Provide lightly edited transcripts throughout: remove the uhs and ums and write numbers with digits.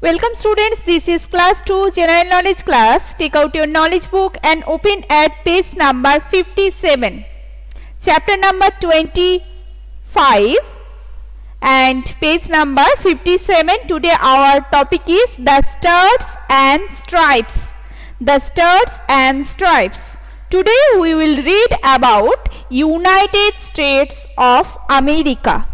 Welcome students, this is class 2 general knowledge class. Take out your knowledge book and open at page number 57, chapter number 25 and page number 57. Today our topic is the stars and stripes. The stars and stripes. Today we will read about United States of America.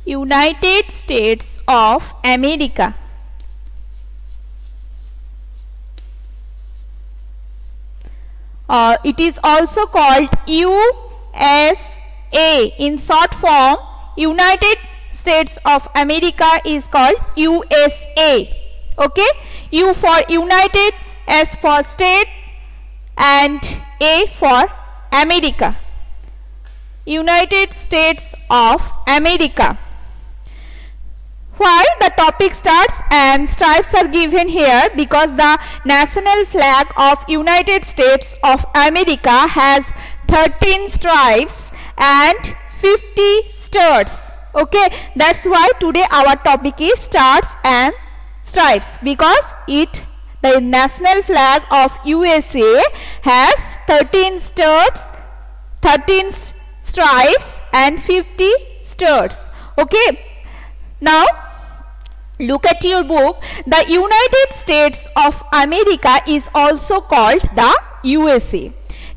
United States of America. It is also called USA. In short form, United States of America is called USA. Okay? U for United, S for state, and A for America. United States of America. Why the topic stars and stripes are given here? Because the national flag of United States of America has 13 stripes and 50 stars. Okay, that's why today our topic is stars and stripes, because the national flag of USA has 13 stars, 13 stripes and 50 stars. Okay, now look at your book. The United States of America is also called the USA.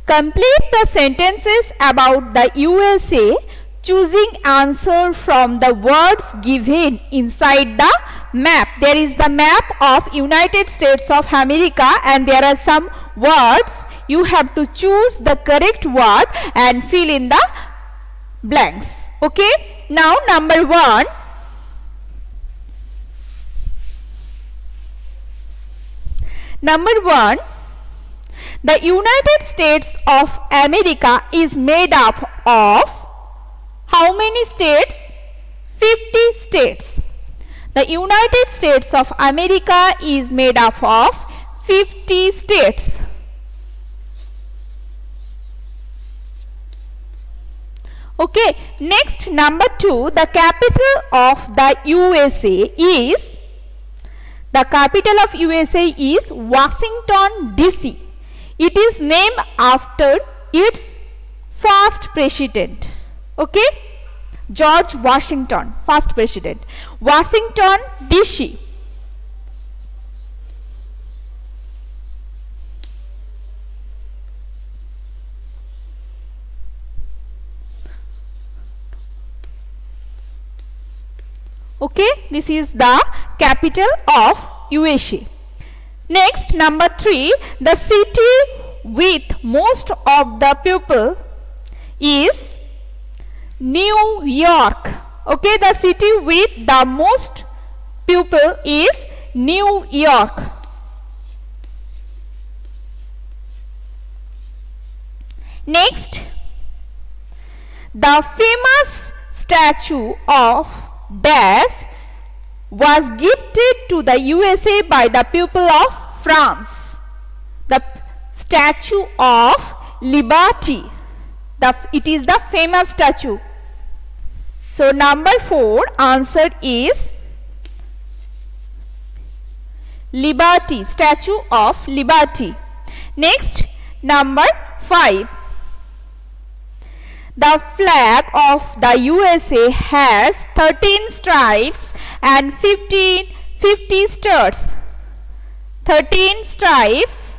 Complete the sentences about the USA, choosing answer from the words given inside the map. There is the map of United States of America and there are some words. You have to choose the correct word and fill in the blanks. Okay, now number 1. Number 1, the United States of America is made up of how many states? 50 states. The United States of America is made up of 50 states. Okay, next number 2, the capital of the USA is, the capital of USA is Washington DC. It is named after its first president. Okay, George Washington, first president. Washington DC. Okay, this is the capital of USA. Next, number 3, the city with most of the people is New York. Okay, the city with the most people is New York. Next, the famous statue of Dash was gifted to the USA by the people of France. The Statue of Liberty. It is the famous statue. So number 4 answer is Liberty, Statue of Liberty. Next, number 5. The flag of the USA has 13 stripes and 50 stars. 13 stripes,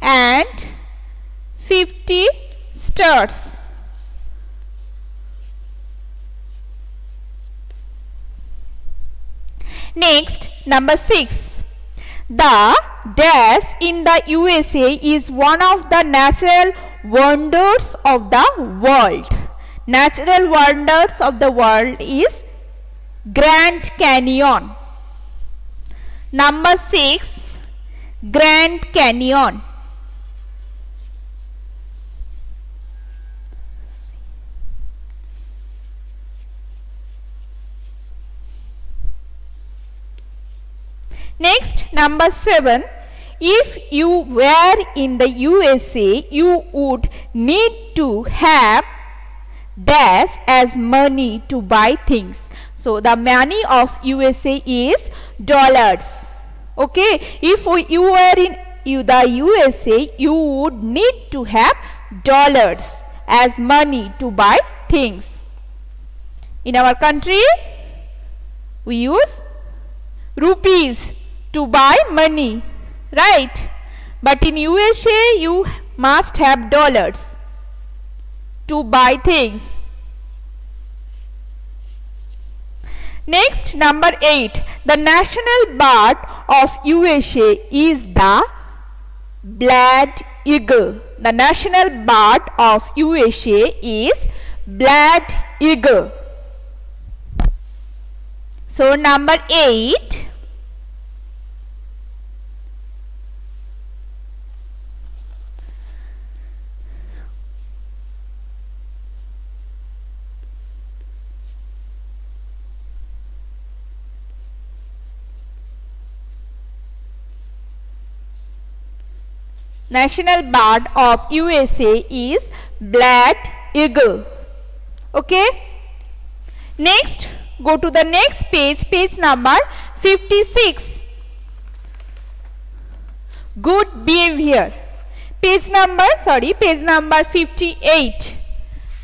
and 50 stars. Next, number 6. The dash in the USA is one of the natural wonders of the world. Natural wonders of the world is Grand Canyon. Number 6, Grand Canyon. Next, number 7. If you were in the USA, you would need to have dash as money to buy things. So the money of USA is dollars. Okay, if you were in the USA, you would need to have dollars as money to buy things. In our country, we use rupees to buy money, right? But in USA, you must have dollars to buy things. Next, number 8. The national bird of USA is the bald eagle. The national bird of USA is bald eagle. So, number 8. National bird of USA is bald eagle. Okay. Next, go to the next page, page number 56. Good behavior. Page number 58.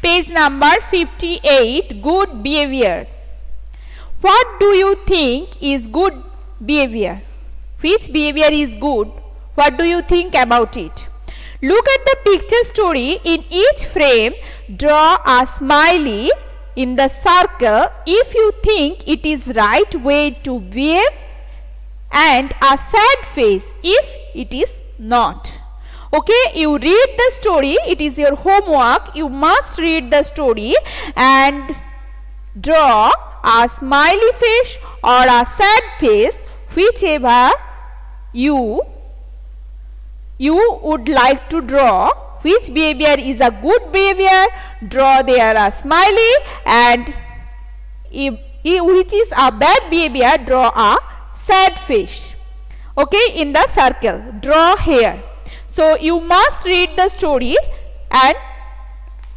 Page number 58, good behavior. What do you think is good behavior? Which behavior is good? What do you think about it? Look at the picture story. In each frame, draw a smiley in the circle if you think it is right way to behave, and a sad face if it is not. Okay, you read the story. It is your homework. You must read the story and draw a smiley face or a sad face, whichever you would like to draw. Which behavior is a good behavior, draw there a smiley, and which is a bad behavior, draw a sad face. Okay, in the circle, draw here. So you must read the story and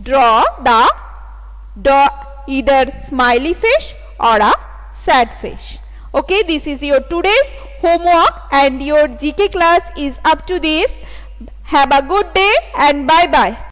draw either smiley face or a sad face. Okay, this is your today's homework and your GK class is up to this. Have a good day and bye bye.